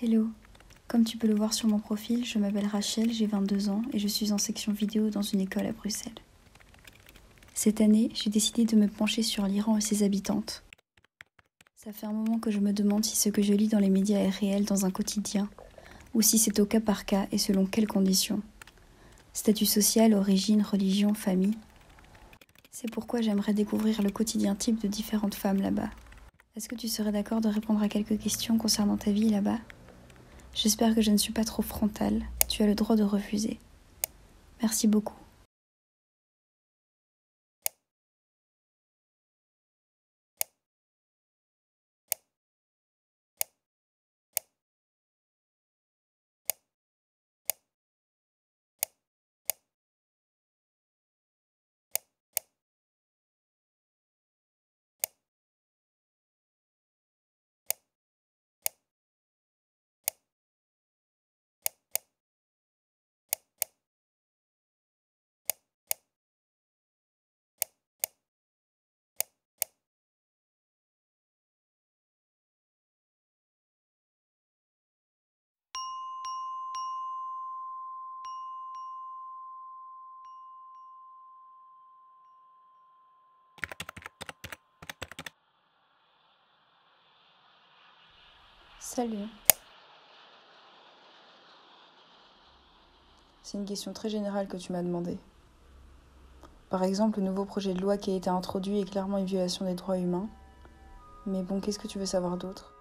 Hello, comme tu peux le voir sur mon profil, je m'appelle Rachel, j'ai 22 ans et je suis en section vidéo dans une école à Bruxelles. Cette année, j'ai décidé de me pencher sur l'Iran et ses habitantes. Ça fait un moment que je me demande si ce que je lis dans les médias est réel dans un quotidien, ou si c'est au cas par cas et selon quelles conditions. Statut social, origine, religion, famille. C'est pourquoi j'aimerais découvrir le quotidien type de différentes femmes là-bas. Est-ce que tu serais d'accord de répondre à quelques questions concernant ta vie là-bas ? J'espère que je ne suis pas trop frontale. Tu as le droit de refuser. Merci beaucoup. Salut. C'est une question très générale que tu m'as demandé. Par exemple, le nouveau projet de loi qui a été introduit est clairement une violation des droits humains. Mais bon, qu'est-ce que tu veux savoir d'autre ?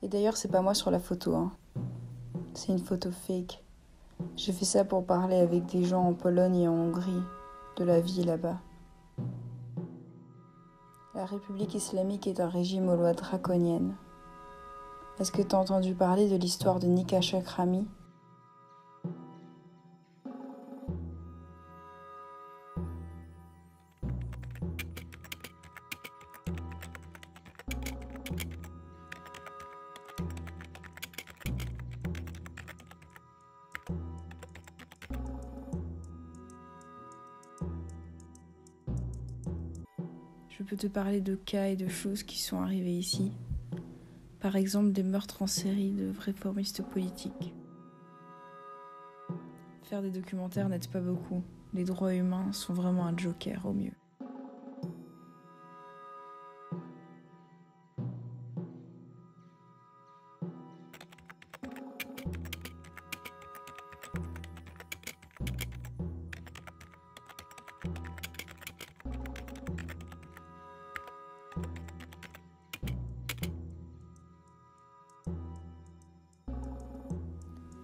Et d'ailleurs, c'est pas moi sur la photo, hein. C'est une photo fake. J'ai fait ça pour parler avec des gens en Pologne et en Hongrie, de la vie là-bas. La République islamique est un régime aux lois draconiennes. Est-ce que t'as entendu parler de l'histoire de Nika Chakrami ? Je peux te parler de cas et de choses qui sont arrivées ici. Par exemple, des meurtres en série de réformistes politiques. Faire des documentaires n'aide pas beaucoup. Les droits humains sont vraiment un joker au mieux.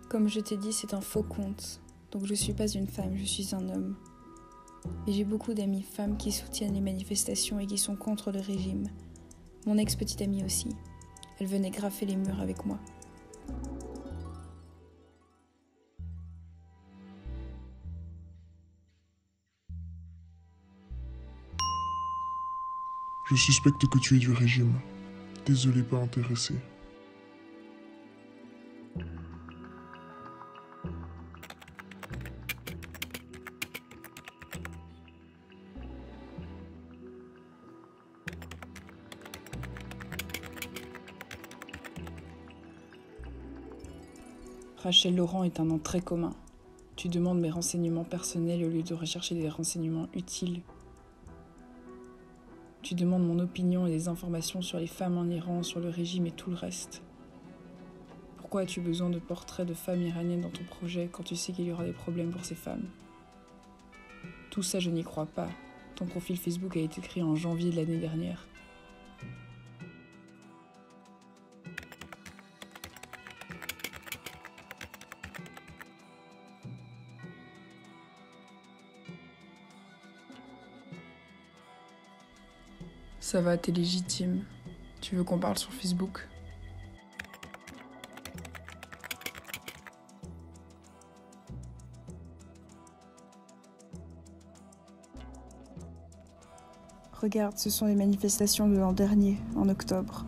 Comme je t'ai dit, c'est un faux compte. Donc je suis pas une femme, je suis un homme. Et j'ai beaucoup d'amies femmes qui soutiennent les manifestations et qui sont contre le régime. Mon ex-petite amie aussi. Elle venait graffer les murs avec moi. Je suspecte que tu es du régime. Désolé, pas intéressé. Rachel Laurent est un nom très commun. Tu demandes mes renseignements personnels au lieu de rechercher des renseignements utiles. Tu demandes mon opinion et des informations sur les femmes en Iran, sur le régime et tout le reste. Pourquoi as-tu besoin de portraits de femmes iraniennes dans ton projet quand tu sais qu'il y aura des problèmes pour ces femmes ? Tout ça, je n'y crois pas. Ton profil Facebook a été créé en janvier de l'année dernière. Ça va, t'es légitime. Tu veux qu'on parle sur Facebook ? Regarde, ce sont les manifestations de l'an dernier, en octobre.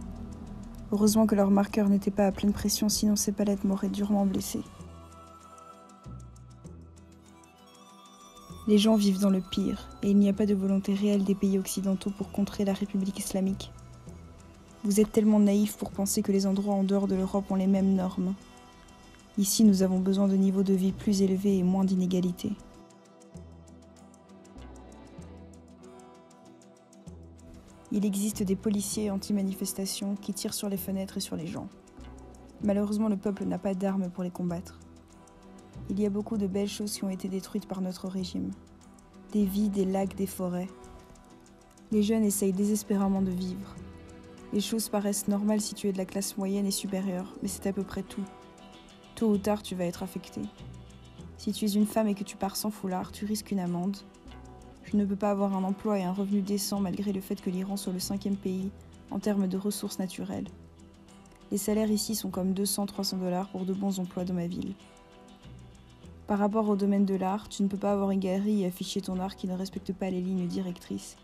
Heureusement que leur marqueur n'était pas à pleine pression, sinon ces palettes m'auraient durement blessée. Les gens vivent dans le pire, et il n'y a pas de volonté réelle des pays occidentaux pour contrer la République islamique. Vous êtes tellement naïfs pour penser que les endroits en dehors de l'Europe ont les mêmes normes. Ici, nous avons besoin de niveaux de vie plus élevés et moins d'inégalités. Il existe des policiers anti-manifestations qui tirent sur les fenêtres et sur les gens. Malheureusement, le peuple n'a pas d'armes pour les combattre. Il y a beaucoup de belles choses qui ont été détruites par notre régime. Des vies, des lacs, des forêts. Les jeunes essayent désespérément de vivre. Les choses paraissent normales si tu es de la classe moyenne et supérieure, mais c'est à peu près tout. Tôt ou tard, tu vas être affecté. Si tu es une femme et que tu pars sans foulard, tu risques une amende. Je ne peux pas avoir un emploi et un revenu décent malgré le fait que l'Iran soit le 5e pays en termes de ressources naturelles. Les salaires ici sont comme 200-300 $ pour de bons emplois dans ma ville. Par rapport au domaine de l'art, tu ne peux pas avoir une galerie et afficher ton art qui ne respecte pas les lignes directrices.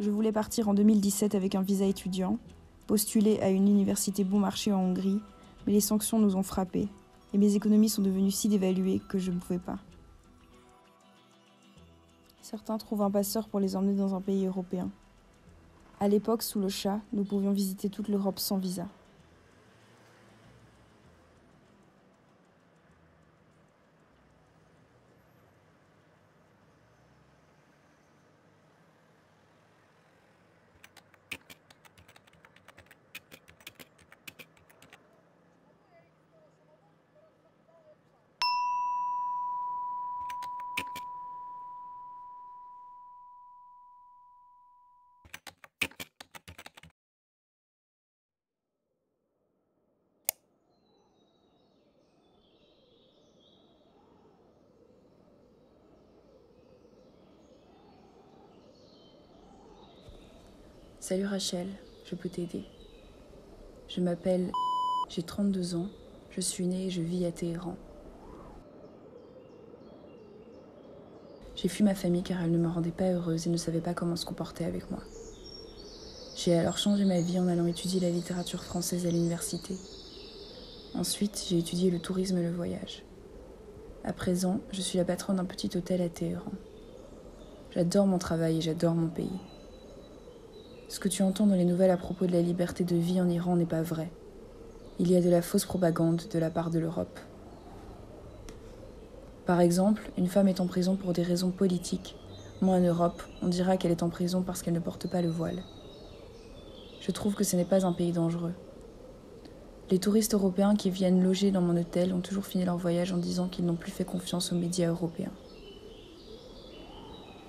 Je voulais partir en 2017 avec un visa étudiant, postuler à une université bon marché en Hongrie, mais les sanctions nous ont frappés, et mes économies sont devenues si dévaluées que je ne pouvais pas. Certains trouvent un passeur pour les emmener dans un pays européen. À l'époque, sous le Shah, nous pouvions visiter toute l'Europe sans visa. Salut Rachel, je peux t'aider. Je m'appelle, j'ai 32 ans, je suis née et je vis à Téhéran. J'ai fui ma famille car elle ne me rendait pas heureuse et ne savait pas comment se comporter avec moi. J'ai alors changé ma vie en allant étudier la littérature française à l'université. Ensuite, j'ai étudié le tourisme et le voyage. À présent, je suis la patronne d'un petit hôtel à Téhéran. J'adore mon travail et j'adore mon pays. Ce que tu entends dans les nouvelles à propos de la liberté de vie en Iran n'est pas vrai. Il y a de la fausse propagande de la part de l'Europe. Par exemple, une femme est en prison pour des raisons politiques. Moi, en Europe, on dira qu'elle est en prison parce qu'elle ne porte pas le voile. Je trouve que ce n'est pas un pays dangereux. Les touristes européens qui viennent loger dans mon hôtel ont toujours fini leur voyage en disant qu'ils n'ont plus fait confiance aux médias européens.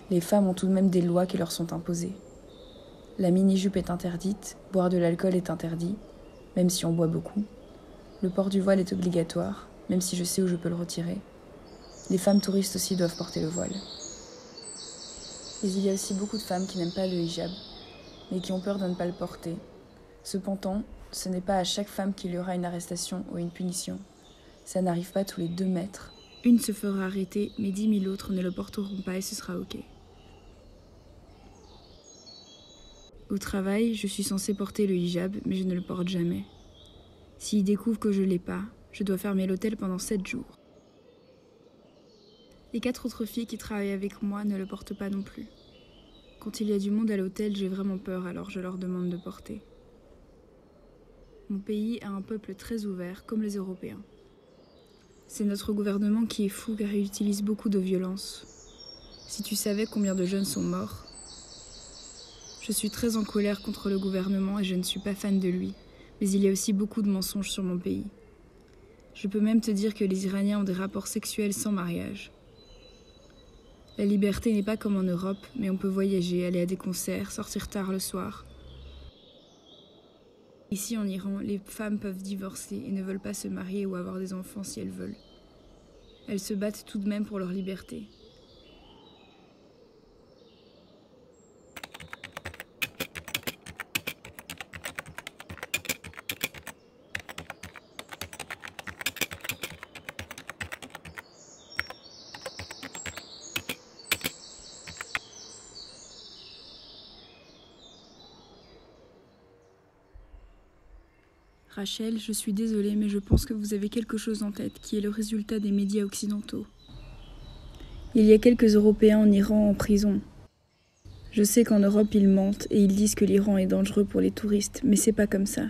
Les femmes ont tout de même des lois qui leur sont imposées. La mini-jupe est interdite, boire de l'alcool est interdit, même si on boit beaucoup. Le port du voile est obligatoire, même si je sais où je peux le retirer. Les femmes touristes aussi doivent porter le voile. Mais il y a aussi beaucoup de femmes qui n'aiment pas le hijab, mais qui ont peur de ne pas le porter. Cependant, ce n'est pas à chaque femme qu'il y aura une arrestation ou une punition. Ça n'arrive pas tous les 2 mètres. Une se fera arrêter, mais 10 000 autres ne le porteront pas et ce sera ok. Au travail, je suis censée porter le hijab, mais je ne le porte jamais. S'ils découvrent que je ne l'ai pas, je dois fermer l'hôtel pendant 7 jours. Les 4 autres filles qui travaillent avec moi ne le portent pas non plus. Quand il y a du monde à l'hôtel, j'ai vraiment peur, alors je leur demande de porter. Mon pays a un peuple très ouvert, comme les Européens. C'est notre gouvernement qui est fou car il utilise beaucoup de violence. Si tu savais combien de jeunes sont morts. Je suis très en colère contre le gouvernement et je ne suis pas fan de lui, mais il y a aussi beaucoup de mensonges sur mon pays. Je peux même te dire que les Iraniens ont des rapports sexuels sans mariage. La liberté n'est pas comme en Europe, mais on peut voyager, aller à des concerts, sortir tard le soir. Ici en Iran, les femmes peuvent divorcer et ne veulent pas se marier ou avoir des enfants si elles veulent. Elles se battent tout de même pour leur liberté. Rachel, je suis désolée, mais je pense que vous avez quelque chose en tête, qui est le résultat des médias occidentaux. Il y a quelques Européens en Iran en prison. Je sais qu'en Europe, ils mentent et ils disent que l'Iran est dangereux pour les touristes, mais c'est pas comme ça.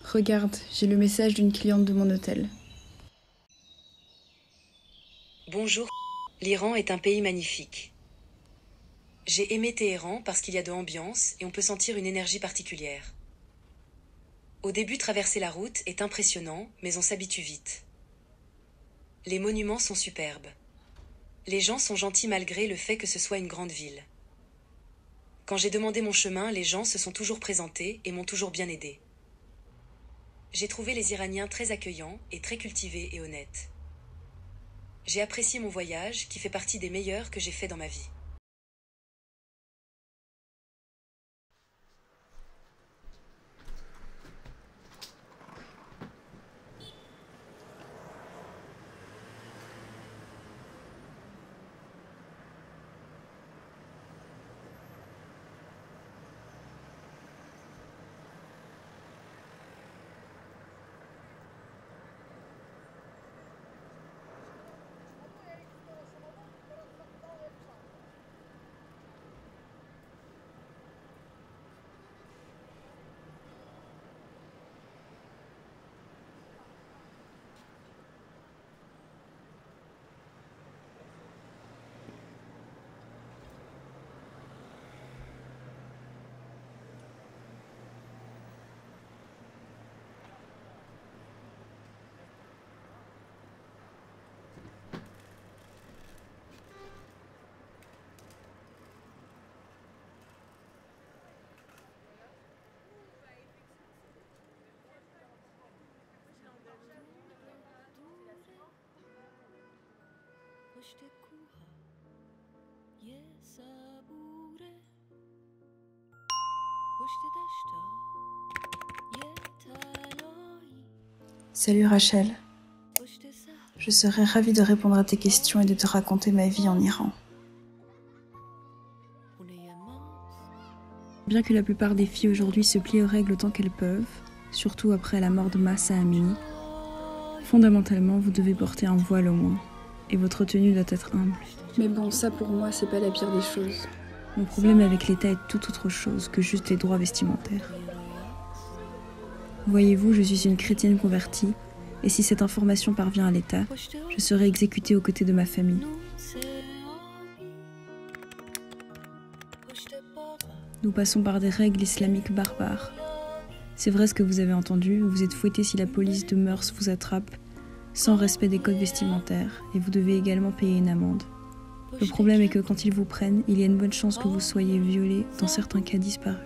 Regarde, j'ai le message d'une cliente de mon hôtel. Bonjour, l'Iran est un pays magnifique. J'ai aimé Téhéran parce qu'il y a de l'ambiance et on peut sentir une énergie particulière. Au début, traverser la route est impressionnant, mais on s'habitue vite. Les monuments sont superbes. Les gens sont gentils malgré le fait que ce soit une grande ville. Quand j'ai demandé mon chemin, les gens se sont toujours présentés et m'ont toujours bien aidé. J'ai trouvé les Iraniens très accueillants et très cultivés et honnêtes. J'ai apprécié mon voyage, qui fait partie des meilleurs que j'ai fait dans ma vie. Salut Rachel. Je serais ravie de répondre à tes questions et de te raconter ma vie en Iran. Bien que la plupart des filles aujourd'hui se plient aux règles autant qu'elles peuvent, surtout après la mort de Mahsa Amini, fondamentalement, vous devez porter un voile au moins, et votre tenue doit être humble. Mais bon, ça pour moi, c'est pas la pire des choses. Mon problème avec l'État est tout autre chose que juste les droits vestimentaires. Voyez-vous, je suis une chrétienne convertie, et si cette information parvient à l'État, je serai exécutée aux côtés de ma famille. Nous passons par des règles islamiques barbares. C'est vrai ce que vous avez entendu, vous êtes fouetté si la police de mœurs vous attrape, sans respect des codes vestimentaires, et vous devez également payer une amende. Le problème est que quand ils vous prennent, il y a une bonne chance que vous soyez violé, dans certains cas disparus.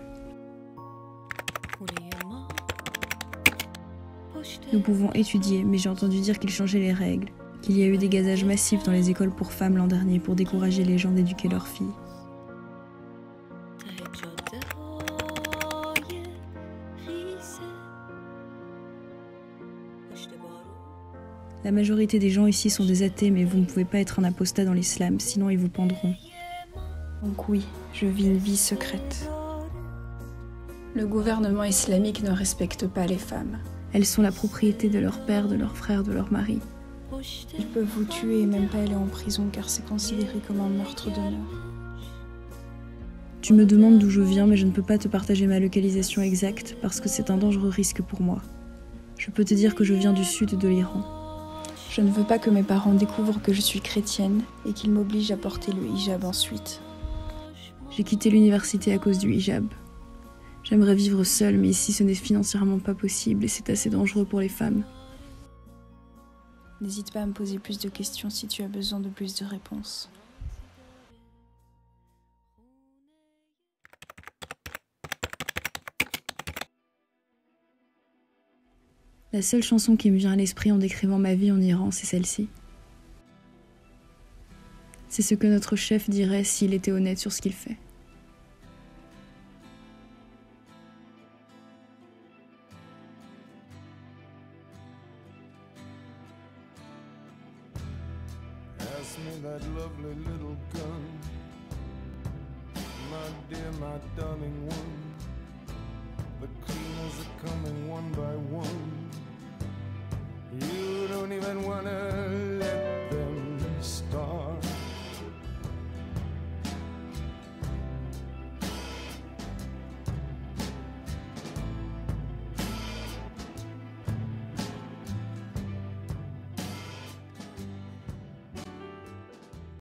Nous pouvons étudier, mais j'ai entendu dire qu'ils changeaient les règles, qu'il y a eu des gazages massifs dans les écoles pour femmes l'an dernier pour décourager les gens d'éduquer leurs filles. La majorité des gens ici sont des athées, mais vous ne pouvez pas être un apostat dans l'islam, sinon ils vous pendront. Donc oui, je vis une vie secrète. Le gouvernement islamique ne respecte pas les femmes. Elles sont la propriété de leur père, de leur frère, de leur mari. Ils peuvent vous tuer et même pas aller en prison car c'est considéré comme un meurtre d'honneur. Tu me demandes d'où je viens, mais je ne peux pas te partager ma localisation exacte parce que c'est un dangereux risque pour moi. Je peux te dire que je viens du sud de l'Iran. Je ne veux pas que mes parents découvrent que je suis chrétienne et qu'ils m'obligent à porter le hijab ensuite. J'ai quitté l'université à cause du hijab. J'aimerais vivre seule, mais ici ce n'est financièrement pas possible et c'est assez dangereux pour les femmes. N'hésite pas à me poser plus de questions si tu as besoin de plus de réponses. La seule chanson qui me vient à l'esprit en décrivant ma vie en Iran, c'est celle-ci. C'est ce que notre chef dirait s'il était honnête sur ce qu'il fait. Pass me that lovely little gun, my dear, my darling one.